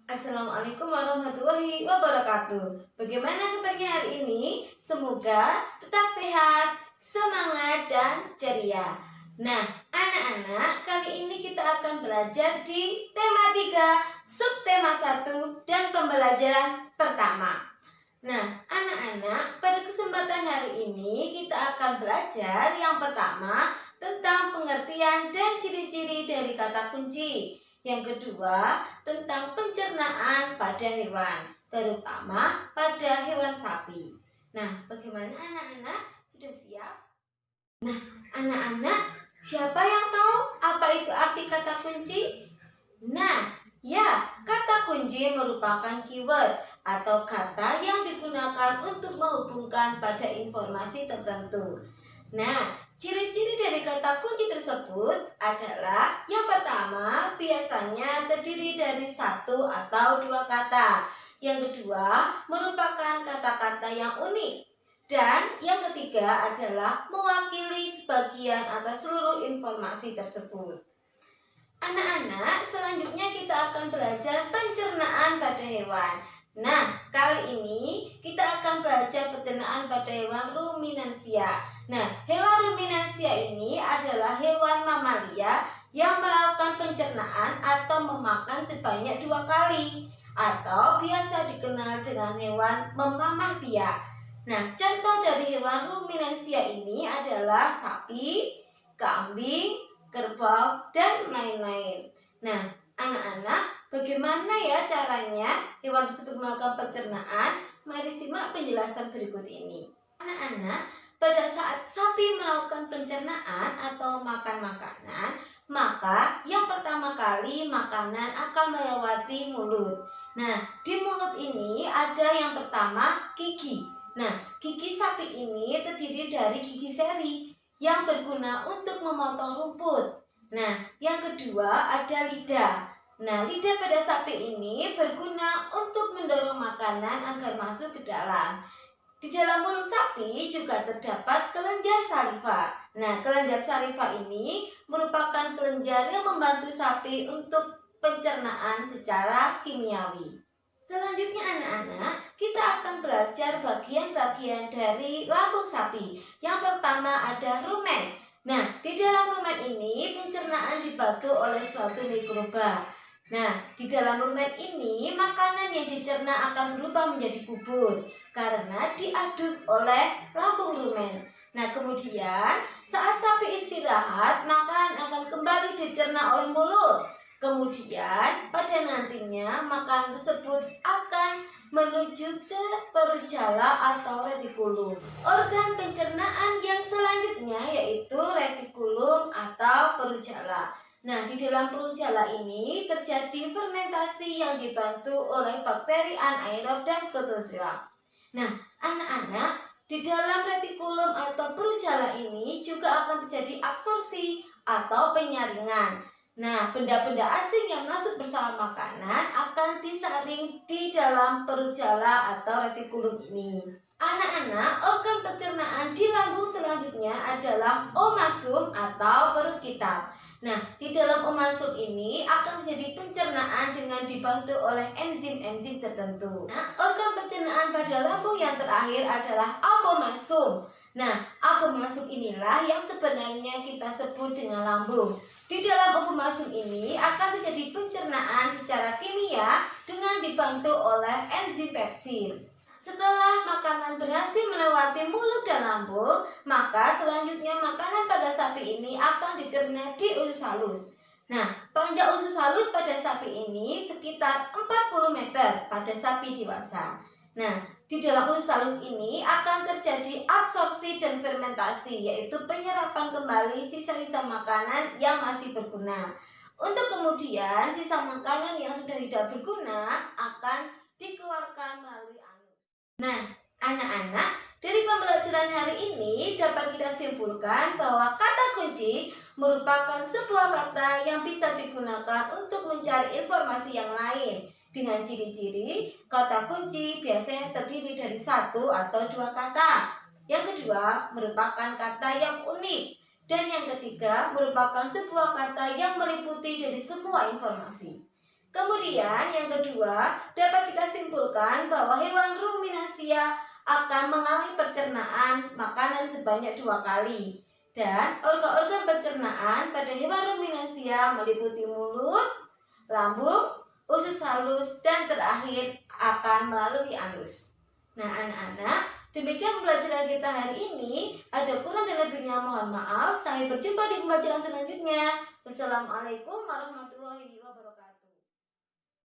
Assalamualaikum warahmatullahi wabarakatuh. Bagaimana kabarnya hari ini? Semoga tetap sehat, semangat, dan ceria. Nah, anak-anak, kali ini kita akan belajar di tema 3, subtema 1, dan pembelajaran pertama. Nah, anak-anak, pada kesempatan hari ini kita akan belajar yang pertama tentang pengertian dan ciri-ciri dari kata kunci. Yang kedua, tentang pencernaan pada hewan, terutama pada hewan sapi. Nah, bagaimana anak-anak? Sudah siap? Nah, anak-anak, siapa yang tahu apa itu arti kata kunci? Nah, ya, kata kunci merupakan keyword atau kata yang digunakan untuk menghubungkan pada informasi tertentu. Nah, ciri-ciri dari kata kunci tersebut adalah yang pertama, biasanya terdiri dari satu atau dua kata. Yang kedua, merupakan kata-kata yang unik. Dan yang ketiga adalah mewakili sebagian atau seluruh informasi tersebut. Anak-anak, selanjutnya kita akan belajar pencernaan pada hewan. Nah, kali ini kita akan belajar pencernaan pada hewan ruminansia. Nah, hewan ruminansia ini adalah hewan mamalia yang melakukan pencernaan atau memakan sebanyak 2 kali, atau biasa dikenal dengan hewan memamah biak. Nah, contoh dari hewan ruminansia ini adalah sapi, kambing, kerbau, dan lain-lain. Nah, anak-anak, bagaimana ya caranya hewan tersebut melakukan pencernaan? Mari simak penjelasan berikut ini. Anak-anak, pada saat sapi melakukan pencernaan atau makan makanan, maka yang pertama kali makanan akan melewati mulut. Nah, di mulut ini ada yang pertama gigi. Nah, gigi sapi ini terdiri dari gigi seri yang berguna untuk memotong rumput. Nah, yang kedua ada lidah. Nah, lidah pada sapi ini berguna untuk mendorong makanan agar masuk ke dalam. Di dalam mulut sapi juga terdapat kelenjar saliva. Nah, kelenjar saliva ini merupakan kelenjar yang membantu sapi untuk pencernaan secara kimiawi. Selanjutnya anak-anak, kita akan belajar bagian-bagian dari lambung sapi. Yang pertama ada rumen. Nah, di dalam rumen ini pencernaan dibantu oleh suatu mikroba. Nah, di dalam rumen ini makanan yang dicerna akan berubah menjadi bubur karena diaduk oleh lambung rumen. Nah, kemudian saat sapi istirahat, makanan akan kembali dicerna oleh mulut. Kemudian pada nantinya makanan tersebut akan menuju ke perut jala atau retikulum. Organ pencernaan yang selanjutnya yaitu retikulum atau perut jala. Nah, di dalam perut jala ini terjadi fermentasi yang dibantu oleh bakteri anaerob dan protozoa. Nah, anak-anak, di dalam retikulum atau perut jala ini juga akan terjadi absorpsi atau penyaringan. Nah, benda-benda asing yang masuk bersama makanan akan disaring di dalam perut jala atau retikulum ini. Anak-anak, organ pencernaan di lambung selanjutnya adalah omasum atau perut kita. Nah, di dalam omasum ini akan terjadi pencernaan dengan dibantu oleh enzim-enzim tertentu. Nah, organ pencernaan pada lambung yang terakhir adalah apomasum. Nah, apomasum inilah yang sebenarnya kita sebut dengan lambung. Di dalam apomasum ini akan terjadi pencernaan secara kimia dengan dibantu oleh enzim pepsin. Setelah makanan berhasil melewati mulut dan lambung, maka selanjutnya makanan pada sapi ini akan dicerna di usus halus. Nah, panjang usus halus pada sapi ini sekitar 40 meter pada sapi dewasa. Nah, di dalam usus halus ini akan terjadi absorpsi dan fermentasi, yaitu penyerapan kembali sisa-sisa makanan yang masih berguna. Untuk kemudian sisa makanan yang sudah tidak berguna akan dikeluarkan melalui anus. Nah, anak-anak, dari pembelajaran hari ini dapat kita simpulkan bahwa kata kunci merupakan sebuah kata yang bisa digunakan untuk mencari informasi yang lain. Dengan ciri-ciri, kata kunci biasanya terdiri dari satu atau dua kata. Yang kedua, merupakan kata yang unik. Dan yang ketiga, merupakan sebuah kata yang meliputi dari semua informasi. Kemudian yang kedua, dapat kita simpulkan bahwa hewan ruminasia akan mengalami pencernaan makanan sebanyak 2 kali. Dan organ-organ pencernaan pada hewan ruminasia meliputi mulut, lambung, usus halus, dan terakhir akan melalui anus. Nah anak-anak, demikian pembelajaran kita hari ini. Ada kurang dan lebihnya mohon maaf. Sampai berjumpa di pembelajaran selanjutnya. Wassalamualaikum warahmatullahi wabarakatuh.